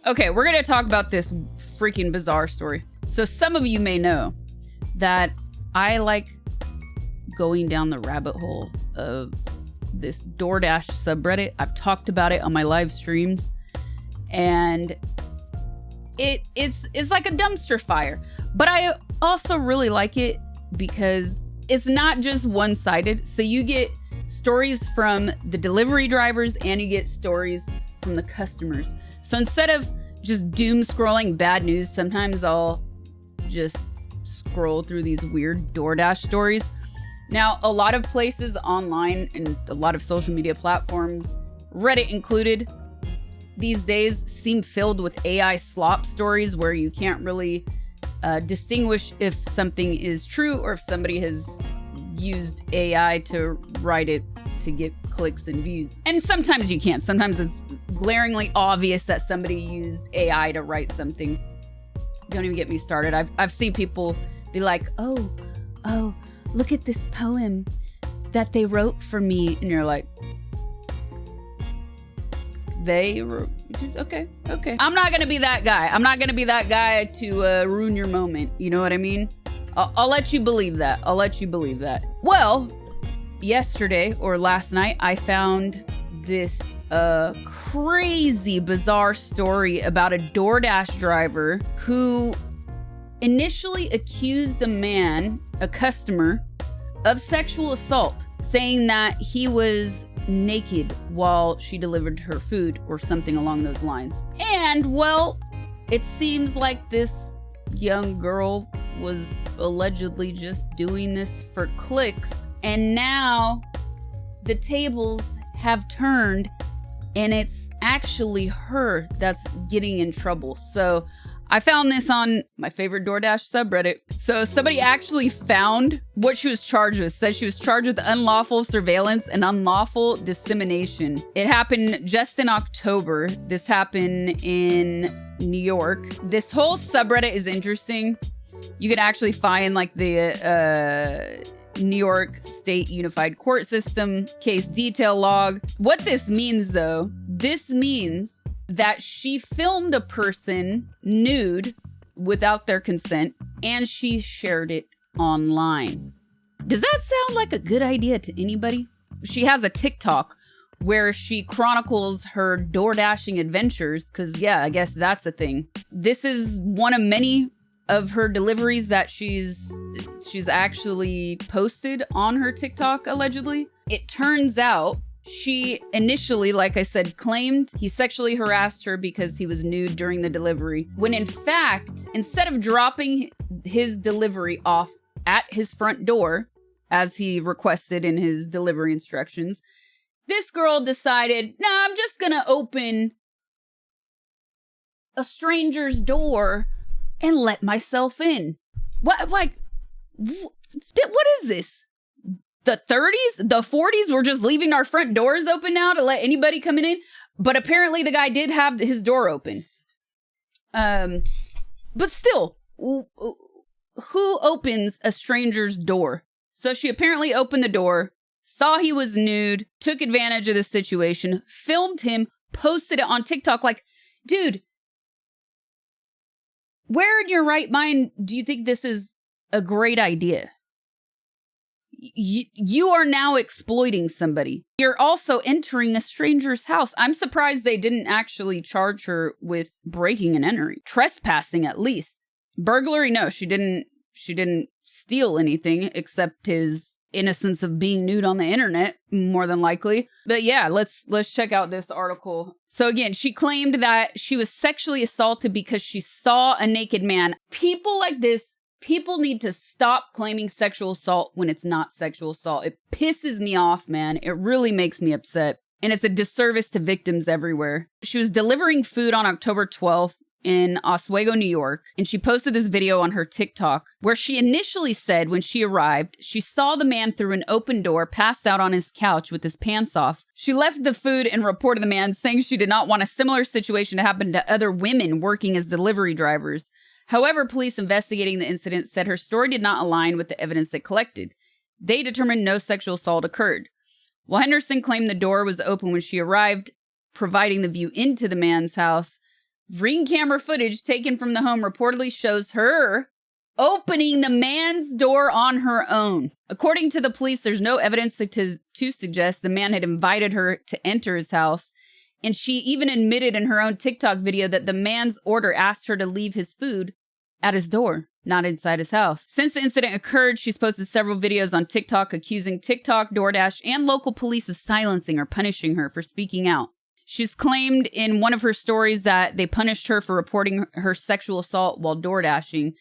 Okay, we're gonna talk about this freaking bizarre story. So some of you may know that I like going down the rabbit hole of this DoorDash subreddit. I've talked about it on my live streams, and it's like a dumpster fire. But I also really like it because it's not just one-sided. So you get stories from the delivery drivers and you get stories from the customers. So instead of just doom scrolling bad news, sometimes I'll just scroll through these weird DoorDash stories. Now, a lot of places online and a lot of social media platforms, Reddit included, these days seem filled with AI slop stories where you can't really distinguish if something is true or if somebody has used AI to write it to get clicks and views. And sometimes you can't. Sometimes it's glaringly obvious that somebody used AI to write something. Don't even get me started. I've seen people be like, oh, look at this poem that they wrote for me. And you're like, they wrote, okay. I'm not going to be that guy. I'm not going to be that guy to ruin your moment. You know what I mean? I'll let you believe that. Well, yesterday or last night, I found this crazy, bizarre story about a DoorDash driver who initially accused a customer, of sexual assault, saying that he was naked while she delivered her food or something along those lines. And, well, it seems like this young girl was allegedly just doing this for clicks. And now the tables have turned and it's actually her that's getting in trouble. So I found this on my favorite DoorDash subreddit. So somebody actually found what she was charged with. Says she was charged with unlawful surveillance and unlawful dissemination. It happened just in October. This happened in New York. This whole subreddit is interesting. You can actually find like the New York State Unified Court System case detail log. What this means though, this means that she filmed a person nude without their consent and she shared it online. Does that sound like a good idea to anybody? She has a TikTok where she chronicles her DoorDashing adventures, because yeah, I guess that's a thing. This is one of many of her deliveries that she's actually posted on her TikTok, allegedly. It turns out she initially, like I said, claimed he sexually harassed her because he was nude during the delivery, when in fact, instead of dropping his delivery off at his front door, as he requested in his delivery instructions, this girl decided, nah, I'm just gonna open a stranger's door and let myself in. What is this? The 30s, the 40s, we're just leaving our front doors open now to let anybody come in. But apparently the guy did have his door open. But still, who opens a stranger's door? So she apparently opened the door, saw he was nude, took advantage of the situation, filmed him, posted it on TikTok. Like, dude, where in your right mind do you think this is a great idea? You are now exploiting somebody. You're also entering a stranger's house. I'm surprised they didn't actually charge her with breaking and entering. Trespassing, at least. Burglary, no, she didn't steal anything except his innocence of being nude on the internet, more than likely. But yeah, let's check out this article. So again, she claimed that she was sexually assaulted because she saw a naked man. People like this, people need to stop claiming sexual assault when it's not sexual assault. It pisses me off, man. It really makes me upset. And it's a disservice to victims everywhere. She was delivering food on October 12th in Oswego, New York, and she posted this video on her TikTok where she initially said when she arrived, she saw the man through an open door passed out on his couch with his pants off. She left the food and reported the man, saying she did not want a similar situation to happen to other women working as delivery drivers. However, police investigating the incident said her story did not align with the evidence they collected. They determined no sexual assault occurred. While Henderson claimed the door was open when she arrived, providing the view into the man's house, Ring camera footage taken from the home reportedly shows her opening the man's door on her own. According to the police, there's no evidence to suggest the man had invited her to enter his house. And she even admitted in her own TikTok video that the man's order asked her to leave his food at his door, not inside his house. Since the incident occurred, she's posted several videos on TikTok accusing TikTok, DoorDash, and local police of silencing or punishing her for speaking out. She's claimed in one of her stories that they punished her for reporting her sexual assault while door dashing.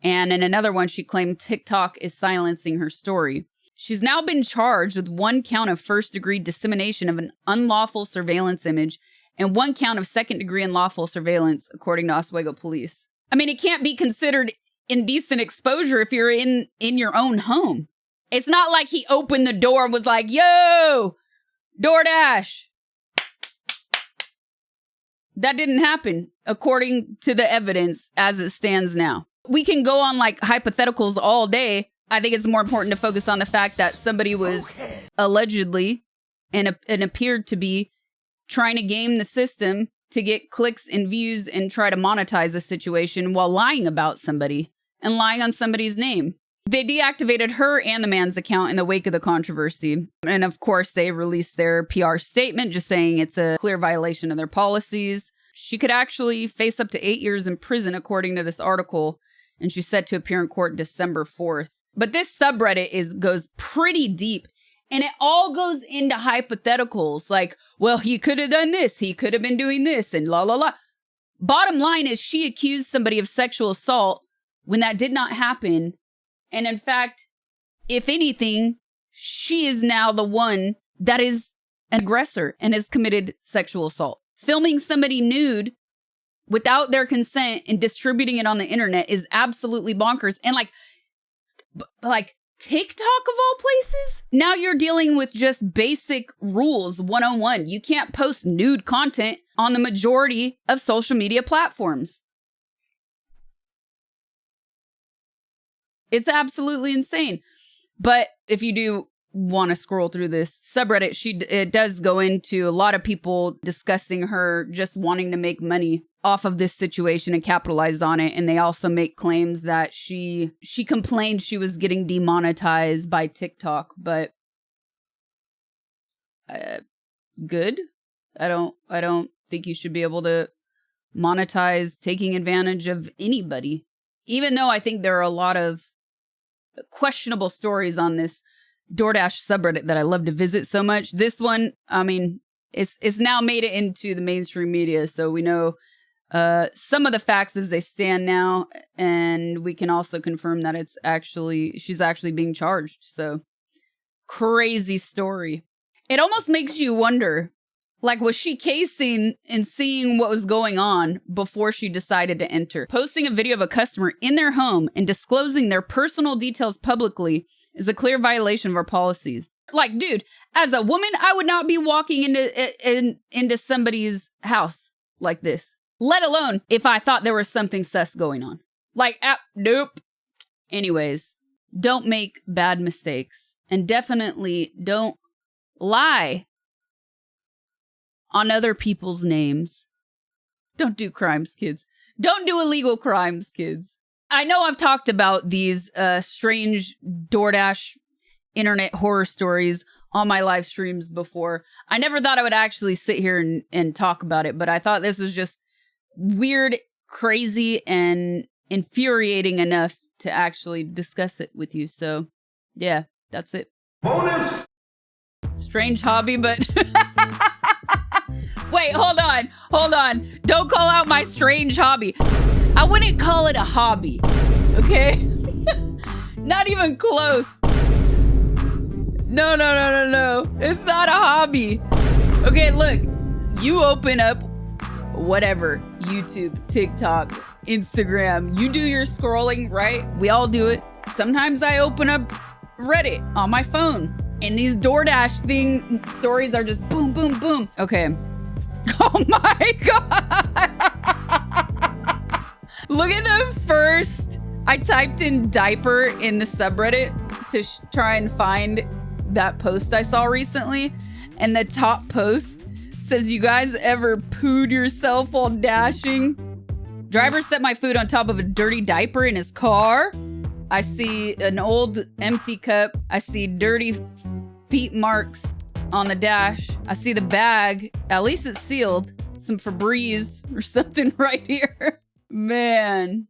And in another one, she claimed TikTok is silencing her story. She's now been charged with 1 count of first-degree dissemination of an unlawful surveillance image and 1 count of second-degree unlawful surveillance, according to Oswego police. I mean, it can't be considered indecent exposure if you're in your own home. It's not like he opened the door and was like, yo, DoorDash. That didn't happen, according to the evidence as it stands now. We can go on like hypotheticals all day. I think it's more important to focus on the fact that somebody was allegedly and appeared to be trying to game the system to get clicks and views and try to monetize the situation while lying about somebody and lying on somebody's name. They deactivated her and the man's account in the wake of the controversy. And of course, they released their PR statement just saying it's a clear violation of their policies. She could actually face up to 8 years in prison, according to this article. And she's set to appear in court December 4th. But this subreddit goes pretty deep. And it all goes into hypotheticals. Like, well, he could have done this. He could have been doing this and la, la, la. Bottom line is she accused somebody of sexual assault when that did not happen. And in fact, if anything, she is now the one that is an aggressor and has committed sexual assault. Filming somebody nude without their consent and distributing it on the internet is absolutely bonkers. And like TikTok of all places, now you're dealing with just basic rules 101. You can't post nude content on the majority of social media platforms. It's absolutely insane. But if you do want to scroll through this subreddit, it does go into a lot of people discussing her just wanting to make money off of this situation and capitalize on it. And they also make claims that she complained she was getting demonetized by TikTok, but good. I don't think you should be able to monetize taking advantage of anybody, even though I think there are a lot of questionable stories on this DoorDash subreddit that I love to visit so much. This one, I mean, it's now made it into the mainstream media, so we know some of the facts as they stand now, and we can also confirm that she's actually being charged. So crazy story. It almost makes you wonder, like, was she casing and seeing what was going on before she decided to enter? Posting a video of a customer in their home and disclosing their personal details publicly is a clear violation of our policies. Like, dude, as a woman, I would not be walking into somebody's house like this, let alone if I thought there was something sus going on. Like, nope. Anyways, don't make bad mistakes, and definitely don't lie on other people's names. Don't do crimes, kids. Don't do illegal crimes, kids. I know I've talked about these strange DoorDash internet horror stories on my live streams before. I never thought I would actually sit here and talk about it, but I thought this was just weird, crazy, and infuriating enough to actually discuss it with you. So, yeah, that's it. Bonus! Strange hobby, but... Wait, hold on. Don't call out my strange hobby. I wouldn't call it a hobby, okay? Not even close. No. It's not a hobby. Okay, look. You open up whatever, YouTube, TikTok, Instagram. You do your scrolling, right? We all do it. Sometimes I open up Reddit on my phone, and these DoorDash stories are just boom, boom, boom. Okay. Oh my God. Look at the first. I typed in diaper in the subreddit to try and find that post I saw recently. And the top post Says, you guys ever pooed yourself while dashing? Driver set my food on top of a dirty diaper in his car. I see an old empty cup. I see dirty feet marks on the dash. I see the bag. At least it's sealed. Some Febreze or something right here. Man.